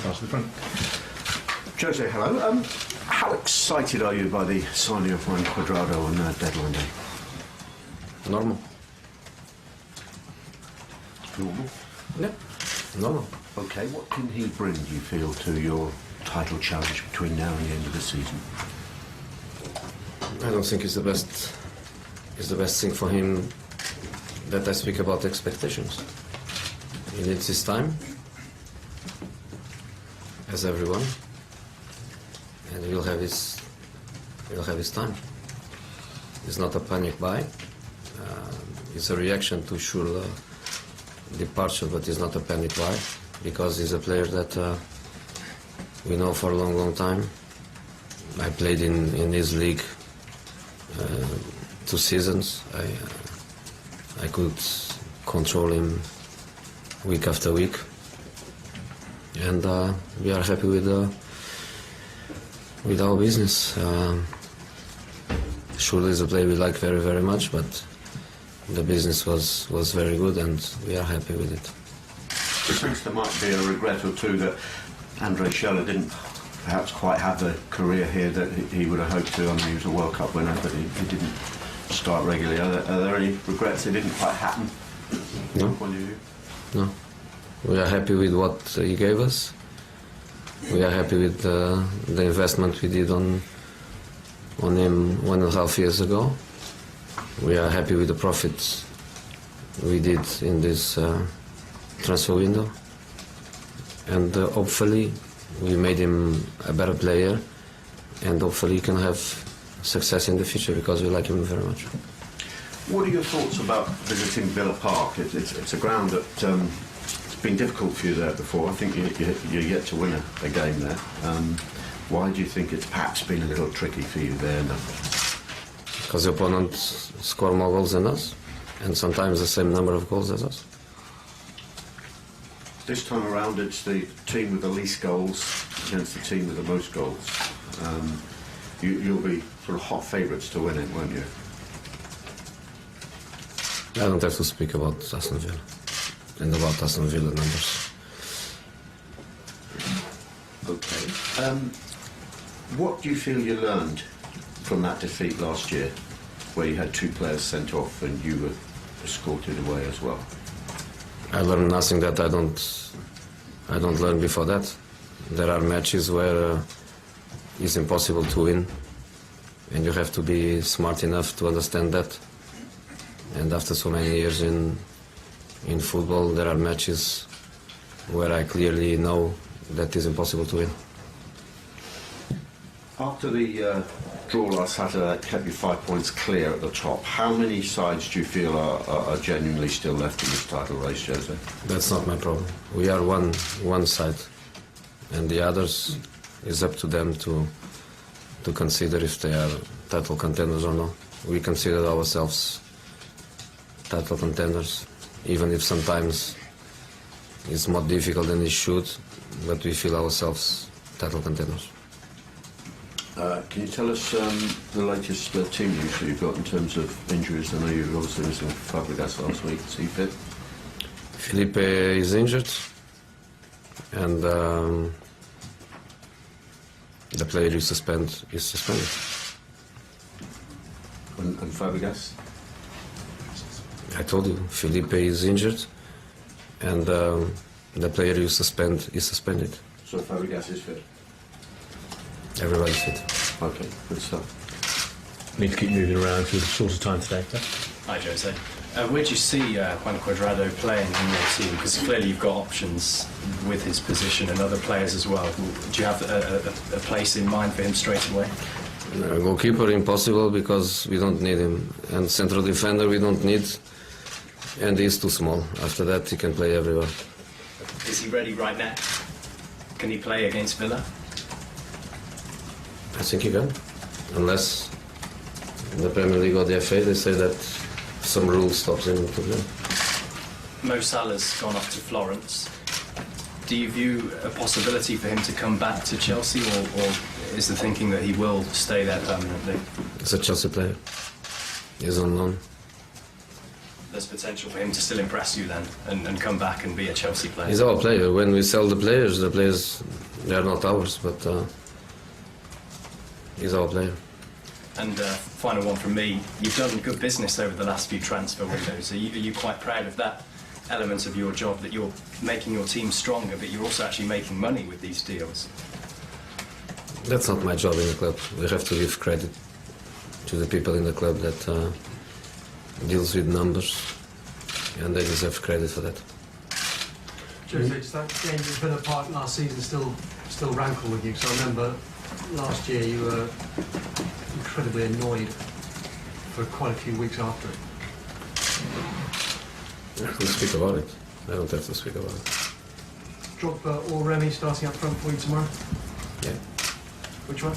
pass to the front. Jose, hello. How excited are you by the signing of Juan Cuadrado on deadline day? Normal. Normal? Yeah, normal. Okay, what can he bring, do you feel, to your title challenge between now and the end of the season? I don't think it's the best. It's the best thing for him that I speak about expectations. He needs his time, as everyone, and he'll have his time. It's not a panic buy. It's a reaction to sure departure, but it's not a panic buy because he's a player that we know for a long, long time. I played in his league 2 seasons. I could control him week after week, and we are happy with our business. Surely is a player we like very, very much, but the business was very good, and we are happy with it. It seems there might be a regret or two that Andre Schürrle didn't perhaps quite have the career here that he would have hoped to. I mean, he was a World Cup winner, but he didn't start regularly. Are there any regrets it didn't quite happen? No. No. We are happy with what he gave us. We are happy with the investment we did on him 1.5 years ago. We are happy with the profits we did in this transfer window. And hopefully we made him a better player, and hopefully he can have success in the future because we like him very much. What are your thoughts about visiting Villa Park? It's a ground that it's been difficult for you there before. I think you're yet to win a game there. Why do you think it's perhaps been a little tricky for you there? Because the opponent score more goals than us, and sometimes the same number of goals as us. This time around, it's the team with the least goals against the team with the most goals. You'll be sort of hot favourites to win it, won't you? I don't have to speak about Aston Villa and about Aston Villa numbers. Okay. What do you feel you learned from that defeat last year, where you had 2 players sent off and you were escorted away as well? I learned nothing that I don't learn before that. There are matches where it's impossible to win, and you have to be smart enough to understand that. And after so many years in football, there are matches where I clearly know that it's impossible to win. After the draw last Saturday, that kept you 5 points clear at the top. How many sides do you feel are genuinely still left in this title race, Jose? That's not my problem. We are one side, and the others is up to them to consider if they are title contenders or not. We consider ourselves title contenders, even if sometimes it's more difficult than it should, but we feel ourselves title contenders. Can you tell us the latest team news that you've got in terms of injuries? I know you were obviously missing Fabregas last week. Is he fit? Filipe is injured, and the player you suspend is suspended. And Fabregas? I told you, Filipe is injured, and the player you suspend is suspended. So Fabregas is fit? Everybody's fit. Okay, good stuff. Need to keep moving around for the shorter time today. Hi, Jose. Where do you see Juan Cuadrado playing in your team? Because clearly you've got options with his position and other players as well. Do you have a place in mind for him straight away? Goalkeeper, impossible, because we don't need him. And central defender, we don't need. And he's too small. After that, he can play everywhere. Is he ready right now? Can he play against Villa? I think he can. Unless in the Premier League or the FA, they say that some rule stops him to play. Mo Salah's gone off to Florence. Do you view a possibility for him to come back to Chelsea, or is the thinking that he will stay there permanently? He's a Chelsea player. He's on loan. there's potential for him to still impress you then and come back and be a Chelsea player? He's our player. When we sell the players, they are not ours, but he's our player. And final one from me, you've done good business over the last few transfer windows. Are you quite proud of that element of your job, that you're making your team stronger, but you're also actually making money with these deals? That's not my job in the club. We have to give credit to the people in the club that deals with numbers, and they deserve credit for that. Jose, does that game at Villa Park last season still rankle with you? Because I remember last year you were incredibly annoyed for quite a few weeks after it. I have to speak about it. I don't have to speak about it. Drogba or Remy starting up front for you tomorrow? Yeah. Which one?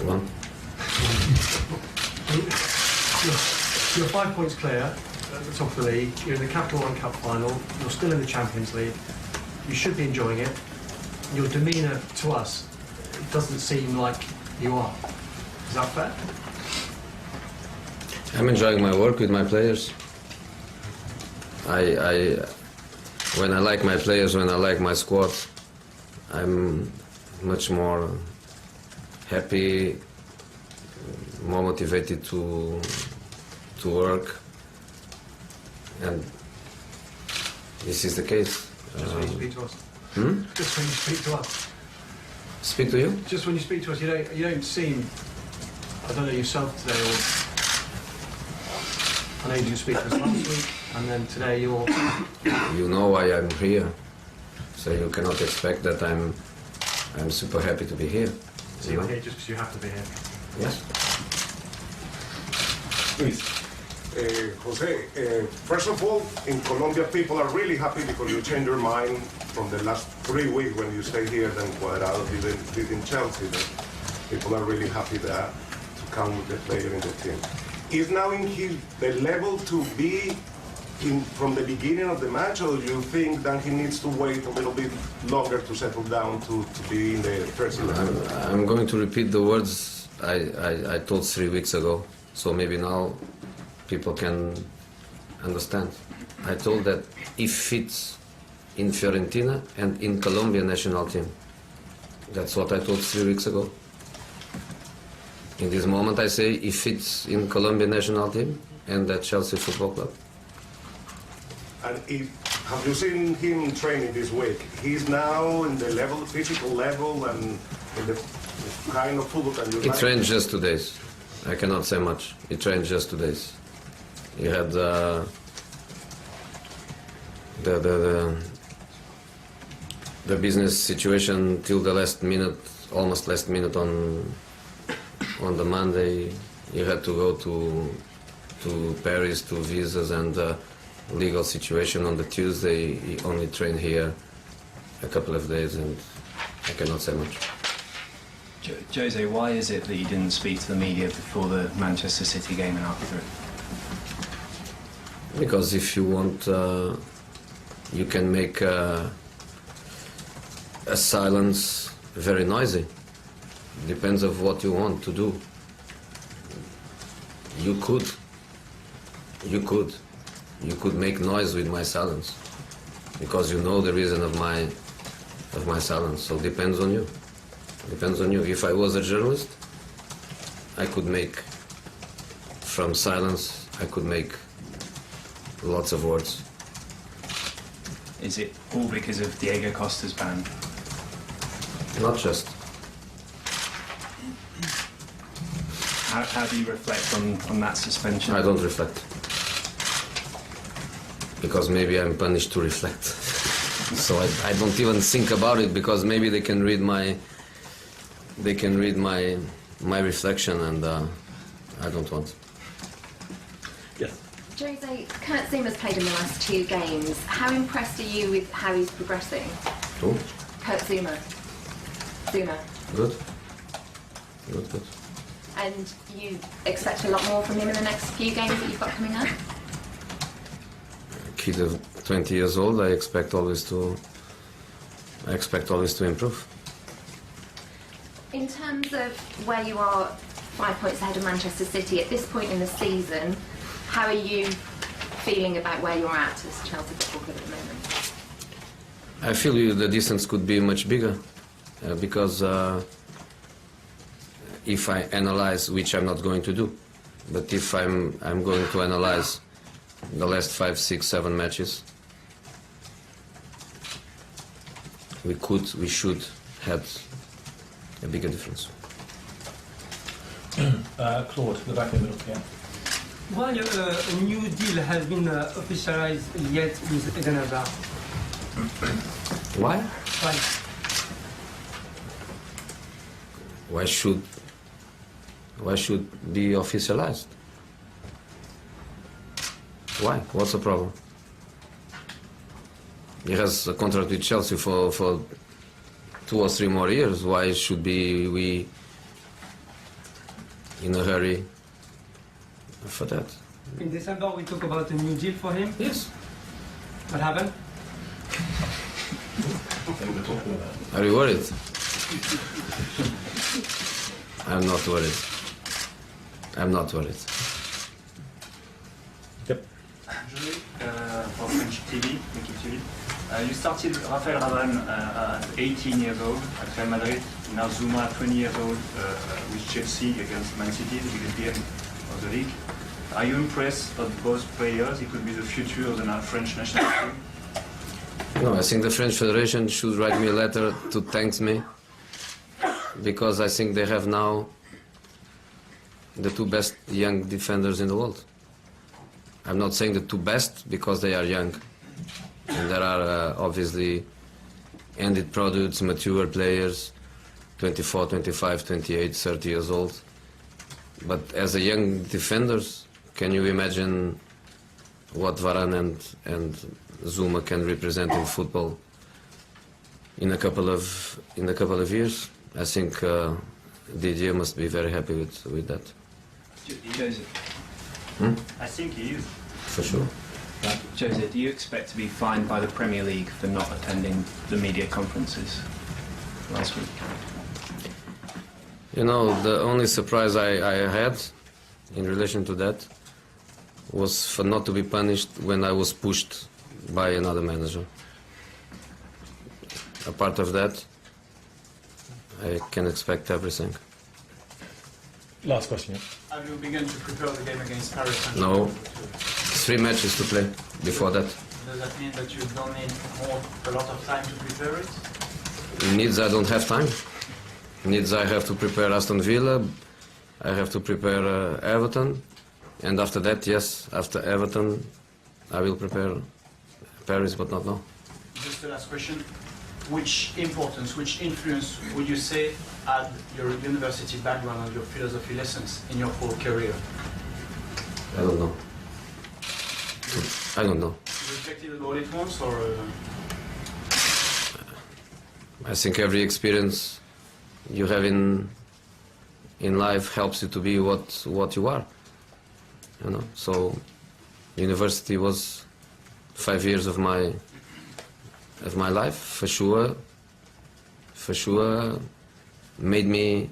One. You're 5 points clear at the top of the league. You're in the Capital One Cup final. You're still in the Champions League. You should be enjoying it. Your demeanour to us, it doesn't seem like you are. Is that fair? I'm enjoying my work with my players. When I like my players, when I like my squad, I'm much more happy, more motivated to work, and this is the case. Just when you speak to us. Hmm? Just when you speak to us. Speak to you? Just when you speak to us, you don't seem. I don't know yourself today, or I know you didn't speak to us last week, and then today you're. You know why I'm here, so you cannot expect that I'm super happy to be here. So you're here just because you have to be here. Yes. Please. Jose, first of all, in Colombia, people are really happy because you changed your mind from the last 3 weeks when you stayed here than Cuadrado did in Chelsea. People are really happy that to come with the player in the team. Is now in the level to be from the beginning of the match, or do you think that he needs to wait a little bit longer to settle down to be in the first 11? I'm going to repeat the words I told 3 weeks ago, so maybe now people can understand. I told that he fits in Fiorentina and in Colombia national team. That's what I told 3 weeks ago. In this moment I say he fits in Colombia national team and at Chelsea Football Club. And have you seen him training this week? He's now in the physical level, and in the kind of football that you He like? trained just 2 days. I cannot say much. He trained just 2 days. He had the business situation till the last minute, almost last minute on the Monday. He had to go to Paris to visas and legal situation on the Tuesday. He only trained here a couple of days, and I cannot say much. Jose, why is it that you didn't speak to the media before the Manchester City game and after it? Because if you want, you can make a silence very noisy. Depends of what you want to do. You could make noise with my silence, because you know the reason of my silence. So depends on you. Depends on you. If I was a journalist, I could make from silence. I could make lots of words. Is it all because of Diego Costa's ban? Not just. How do you reflect on that suspension? I don't reflect. Because maybe I'm punished to reflect. So I don't even think about it, because maybe they can read my reflection, and I don't want. Yes. Jose, Kurt Zuma's played in the last 2 games. How impressed are you with how he's progressing? Who? Kurt Zuma. Zuma. Good. Good. And you expect a lot more from him in the next few games that you've got coming up? Kid of 20 years old, I expect always to improve. In terms of where you are 5 points ahead of Manchester City. At this point in the season, how are you feeling about where you're at as Chelsea Football Club at the moment? I feel the distance could be much bigger because if I analyze, which I'm not going to do, but if I'm going to analyze the last 5, 6, 7 matches, we should have a bigger difference. Claude, the back of the middle, yeah. Why a new deal has been officialized yet with Eden Hazard? Why? Why? Why should be officialized? Why? What's the problem? He has a contract with Chelsea for 2 or 3 more years. Why should be we in a hurry for that? In December we talk about a new deal for him. Yes. What happened? Are you worried? I'm not worried. I'm not worried. Yep. Jose, for French TV, TV. You started Rafael Ravan at 18 years old at Real Madrid. Now Zuma, 20 years old, with Chelsea against Man City, the biggest game of the league. Are you impressed of both players? It could be the future of the French national team. No, I think the French Federation should write me a letter to thank me, because I think they have now the 2 best young defenders in the world. I'm not saying the 2 best because they are young. And there are obviously ended products, mature players, 24, 25, 28, 30 years old. But as a young defenders, can you imagine what Varane and Zuma can represent in football in a couple of years? I think Didier must be very happy with that. Jose, I think he is. For sure. Jose, do you expect to be fined by the Premier League for not attending the media conferences last week? You know, the only surprise I had in relation to that was for not to be punished when I was pushed by another manager. Apart of that, I can expect everything. Last question, yeah. Have you begun to prepare the game against Paris Saint-Germain? No. 3 matches to play before that. Does that mean that you don't need a lot of time to prepare it? Needs I don't have time. Needs I have to prepare Aston Villa, I have to prepare Everton, and after that, yes, after Everton, I will prepare Paris, but not now. Just the last question. Which importance, which influence would you say had your university background and your philosophy lessons in your whole career? I don't know. I don't know. You reflected about it once, or? I think every experience you have in life helps you to be what you are. You know. So, university was 5 years of my life, for sure. For sure, made me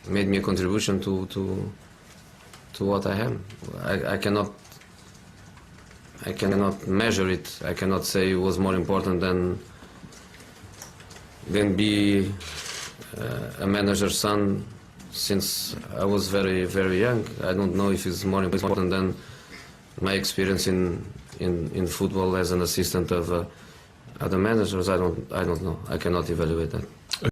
a contribution to what I am. I cannot measure it. I cannot say it was more important than be a manager's son since I was very, very young. I don't know if it's more important than my experience in football as an assistant of other managers. I don't know. I cannot evaluate that.